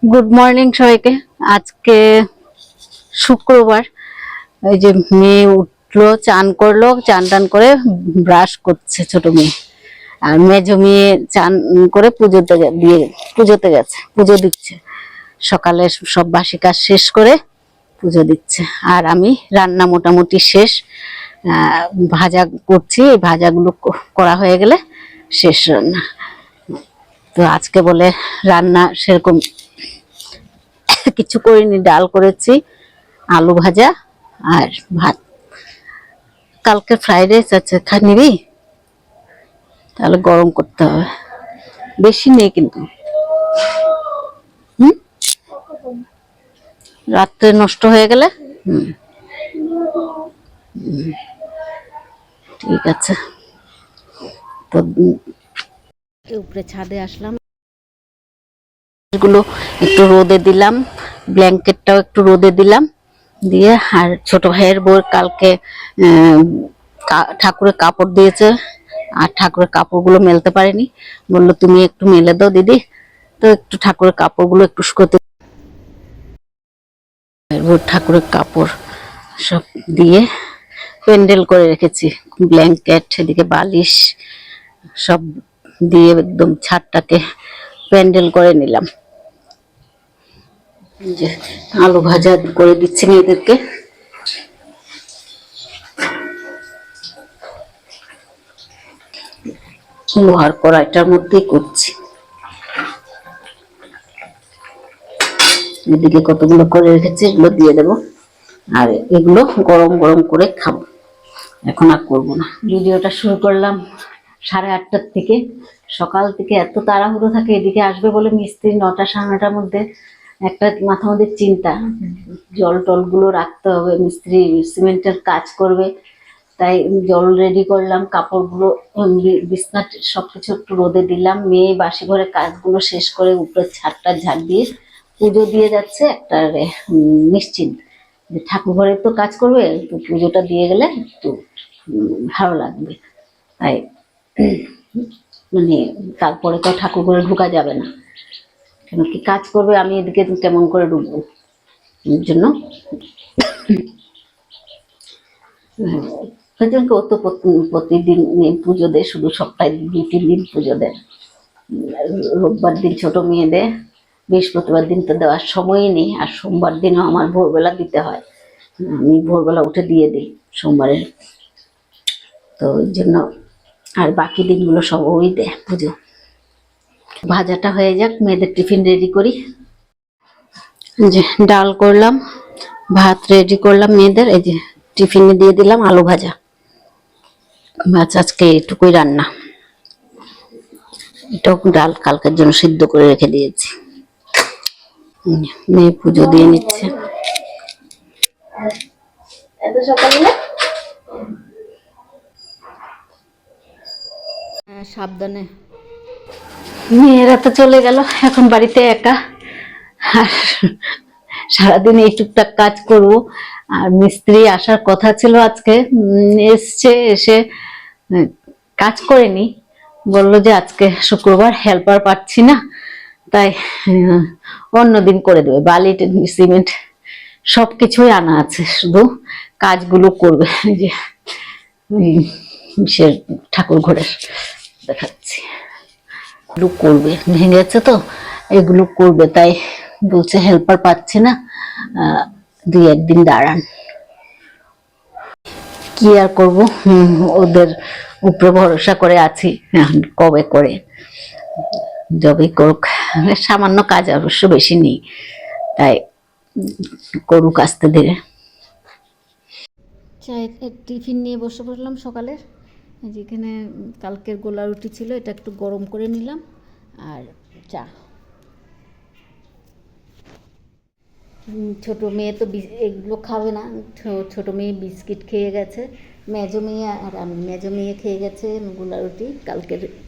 Good morning সবাইকে। আজকে শুক্রবার। এই যে মেয়ে উঠলো, চান করলো, চান টান করে ব্রাশ করছে ছোট মেয়ে। আর মেজো মেয়ে চান করে পুজোতে গেছে, পুজো দিচ্ছে। সকালে সব বাসি কাজ শেষ করে পুজো দিচ্ছে। আর আমি রান্না মোটামুটি শেষ। ভাজা করছি, এই ভাজাগুলো করা হয়ে গেলে শেষ রান্না। তো আজকে বলে রান্না সেরকম কিছু করিনি, ডাল করেছি, আলু ভাজা আর ভাত। কালকে ফ্রাইড রাইস আছে, নিবি? তাহলে গরম করতে হবে, বেশি নেই কিন্তু। হুম, রাত্রে নষ্ট হয়ে গেলে। হুম, ঠিক আছে। তো উপরে ছাদে আসলাম, এগুলো একটু রোদে দিলাম, ব্ল্যাঙ্কেটটাও একটু রোদে দিলাম দিয়ে। আর ছোট ভাইয়ের বউ কালকে ঠাকুরের কাপড় দিয়েছে, আর ঠাকুরের কাপড়গুলো মেলতে পারেনি, বললো তুমি একটু মেলে দাও দিদি। তো একটু ঠাকুরের কাপড়গুলো একটু শুকোতে, ঠাকুরের কাপড় সব দিয়ে প্যান্ডেল করে রেখেছি, ব্ল্যাঙ্কেট, এদিকে বালিশ সব দিয়ে একদম ছাদটাকে প্যান্ডেল করে নিলাম। যে আলু ভাজা করে দিচ্ছি মেয়েদেরকে। লোহার কড়াইটার মধ্যেই করছি। এদিকে কতগুলো করে রেখেছি, এগুলো দিয়ে দেবো। আর এগুলো গরম গরম করে খাবো, এখন আর করবো না। ভিডিওটা শুরু করলাম 8:30টার থেকে। সকাল থেকে এত তাড়াহুড়ো থাকে, এদিকে আসবে বলে মিস্ত্রি 9টা 9:30টার মধ্যে। একটা মাথার মধ্যে চিন্তা, জল টলগুলো রাখতে হবে, মিস্ত্রি সিমেন্টের কাজ করবে, তাই জল রেডি করলাম, কাপড়গুলো বিছনা সবকিছু একটু রোদে দিলাম। মেয়ে বাসি ঘরে কাজগুলো শেষ করে উপরে ছাদটা ঝাড় দিয়ে পুজো দিয়ে যাচ্ছে। একটা নিশ্চিন্ত যে ঠাকুর ঘরে তো কাজ করবে, তো পুজোটা দিয়ে গেলে একটু ভালো লাগবে। তাই মানে তারপরে তো ঠাকুর ঘরে ঢোকা যাবে না, কেন কি কাজ করবে, আমি এদিকে কেমন করে ঢুকবো। এর জন্য সেজনকে ও তো প্রতিদিন পুজো দেয়, শুধু সপ্তাহে 2-3 দিন পুজো দেয়। রোববার দিন ছোট মেয়ে দেয়, বৃহস্পতিবার দিন তো দেওয়ার সময়ই নেই, আর সোমবার দিনও আমার ভোরবেলা দিতে হয়, আমি ভোরবেলা উঠে দিয়ে দিই সোমবারের। তো ওই জন্য আর বাকি দিনগুলো সব ওই দেয় পুজো। ভাজাটা হয়ে যাক, মেয়েদের টিফিন রেডি করি। যে ডাল করলাম, ভাত রেডি করলাম মেয়েদের, এই যে টিফিনে দিয়ে দিলাম আলু ভাজা। আজকে এটুকুই রান্না। এটাও ডাল কালকের জন্য সিদ্ধ করে রেখে দিয়েছি। মেয়ে পুজো দিয়ে নিচ্ছে। সাবধানে। মেয়েরা তো চলে গেল, এখন বাড়িতে একা। আর সারাদিন এই টুকটাক কাজ করব। আর মিস্ত্রি আসার কথা ছিল আজকে, এসছে, এসে কাজ করেনি। বললো যে আজকে শুক্রবার হেল্পার পাচ্ছি না, তাই অন্যদিন করে দেবে। বালি সিমেন্ট সবকিছুই আনা আছে, শুধু কাজগুলো করবে। যে সে ঠাকুর ঘরের দেখাচ্ছি, এগুলো করবে, ভেঙেছে তো এগুলো করবে, তাই বলছে হেল্পার পাচ্ছি না, 2-1 দিন দাঁড়ান। কি আর করবো, ওদের উপরে ভরসা করে আছি, কবে করে, যবেই করুক। সামান্য কাজ, অবশ্য বেশি নেই, তাই করুক আস্তে ধীরে। চায়ের টিফিন নিয়ে বসে পড়লাম সকালের। যেখানে কালকের গোলা রুটি ছিল, এটা একটু গরম করে নিলাম, আর চা। ছোট মেয়ে তো এগুলো খাবে না, ছোট মেয়ে বিস্কিট খেয়ে গেছে, মেজো মেয়ে আর আমি। মেজো মেয়ে খেয়ে গেছে গোলা রুটি,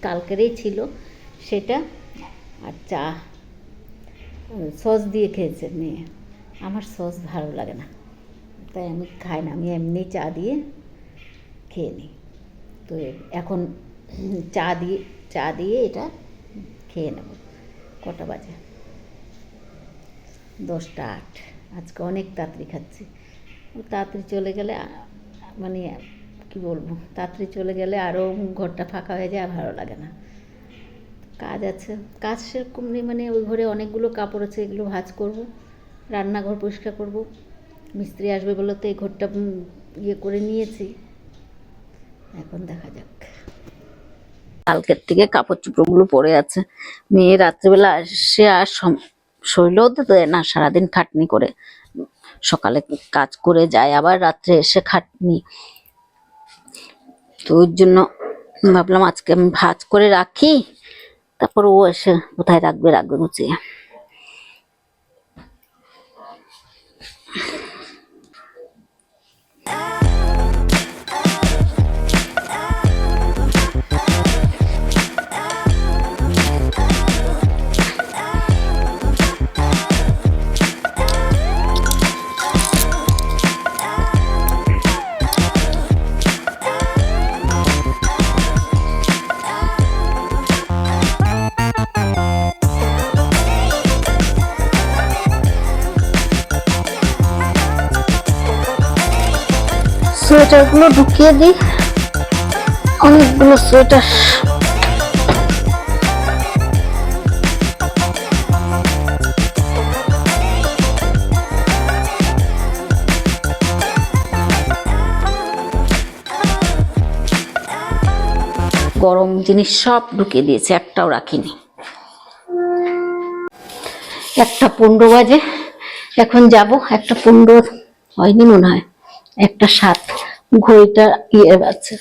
কালকেরই ছিল সেটা, আর চা সস দিয়ে খেয়েছে মেয়ে। আমার সস ভালো লাগে না, তাই আমি খাই না, আমি এমনি চা দিয়ে খেয়ে নিই। তো এখন চা দিয়ে এটা খেয়ে নেব। কটা বাজে? 10টা 8। আজকে অনেক তাড়াতাড়ি খাচ্ছি। তাড়াতাড়ি চলে গেলে মানে কি বলবো, তাড়াতাড়ি চলে গেলে আরও ঘরটা ফাঁকা হয়ে যায়, আর ভালো লাগে না। কাজ আছে, কাজ সেরকম নেই, মানে ওই ঘরে অনেকগুলো কাপড় আছে, এগুলো ভাঁজ করব, রান্নাঘর পরিষ্কার করব। মিস্ত্রি আসবে বলে তো এই ঘরটা ইয়ে করে নিয়েছি, এখন দেখা যাক। কালকের থেকে কাপড় চোপড়গুলো পড়ে আছে। মেয়ে রাত্রিবেলা আসে আর শরীরও তো দেয় না, সারাদিন খাটনি করে, সকালে কাজ করে যায়, আবার রাত্রে এসে খাটনি। তো ওই জন্য ভাবলাম আজকে আমি ভাঁজ করে রাখি, তারপর ও এসে কোথায় রাখবে গুছিয়ে। সোয়েটারগুলো ঢুকিয়ে দিই, অনেকগুলো সোয়েটার। গরম জিনিস সব ঢুকিয়ে দিয়েছে, একটাও রাখিনি। 1টা 15 বাজে, এখন যাব। 1টা 15 হয়নি মনে হয়, 1টা 7। ঘড়িটা ইয়ে আছে,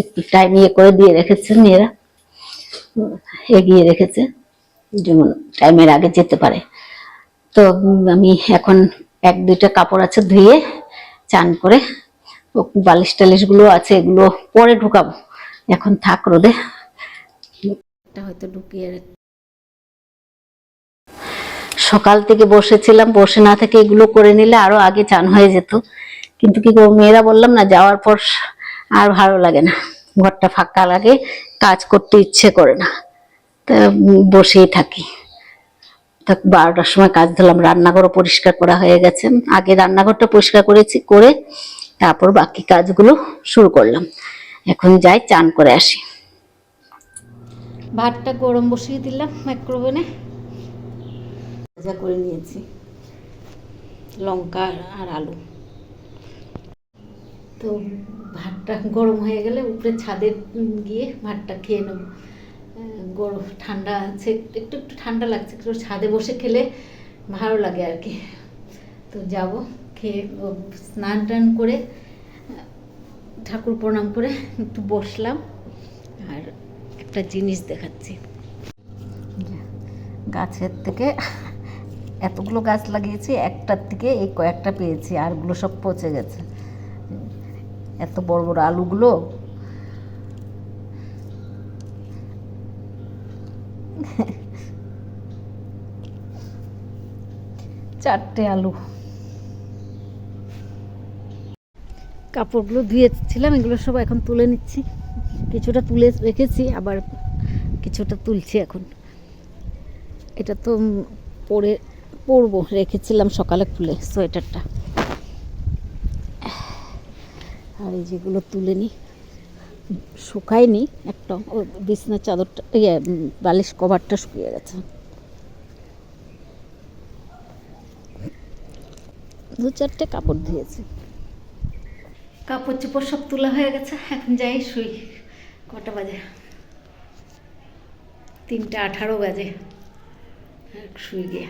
একটু টাইম ইয়ে করে দিয়ে রেখেছে মেয়েরা, এগিয়ে রেখেছে, যেমন টাইমের আগে যেতে পারে। তো আমি এখন 1-2টা কাপড় আছে ধুয়ে চান করে, বালিশ টালিশ গুলো আছে, এগুলো পরে ঢুকাবো, এখন থাক রোদে। হয়তো ঢুকিয়ে সকাল থেকে বসেছিলাম, বসে না থেকে এগুলো করে নিলে আরো আগে চান হয়ে যেত, কিন্তু কি করবো, মেয়েরা বললাম না, যাওয়ার পর আর ভালো লাগে না, ঘরটা ফাঁকা লাগে, কাজ করতে ইচ্ছে করে না, তা বসেই থাকি। তা 12টার সময় কাজ ধরলাম, রান্নাঘরও পরিষ্কার করা হয়ে গেছে, আগে রান্নাঘরটা পরিষ্কার করেছি, করে তারপর বাকি কাজগুলো শুরু করলাম। এখন যাই চান করে আসি। ভাতটা গরম বসিয়ে দিলাম মাইক্রোওভেনে, ভাজা করে নিয়েছি, লঙ্কা আর আলু। তো ভাতটা গরম হয়ে গেলে উপরে ছাদে গিয়ে ভাতটা খেয়ে নেব। গরম ঠান্ডা আছে, একটু ঠান্ডা লাগছে, একটু ছাদে বসে খেলে ভালো লাগে আর কি। তো যাব, খেয়ে স্নান টান করে ঠাকুর প্রণাম করে একটু বসলাম, আর একটা জিনিস দেখাচ্ছি। গাছের থেকে এতগুলো গাছ লাগিয়েছি, একটার থেকে এই কয়েকটা পেয়েছি, আরগুলো সব পচে গেছে। এত বড় বড় আলুগুলো, চারটে আলু। কাপড়গুলো ধুয়েছিলাম, এগুলো সব এখন তুলে নিচ্ছি, কিছুটা তুলে রেখেছি, আবার কিছুটা তুলছি এখন। এটা তো পরবো, রেখেছিলাম সকালে খুলে সোয়েটারটা। আর এই যেগুলো তুলে নিই, শুকায়নি একটা, ও বিছনার চাদরটা, বালিশ কভারটা শুকিয়ে গেছে। 2-4টে কাপড় ধুয়েছি, কাপড় চোপড় সব তোলা হয়ে গেছে, এখন যাই শুই। কটা বাজে? 3টা 18 বাজে, শুই গিয়ে।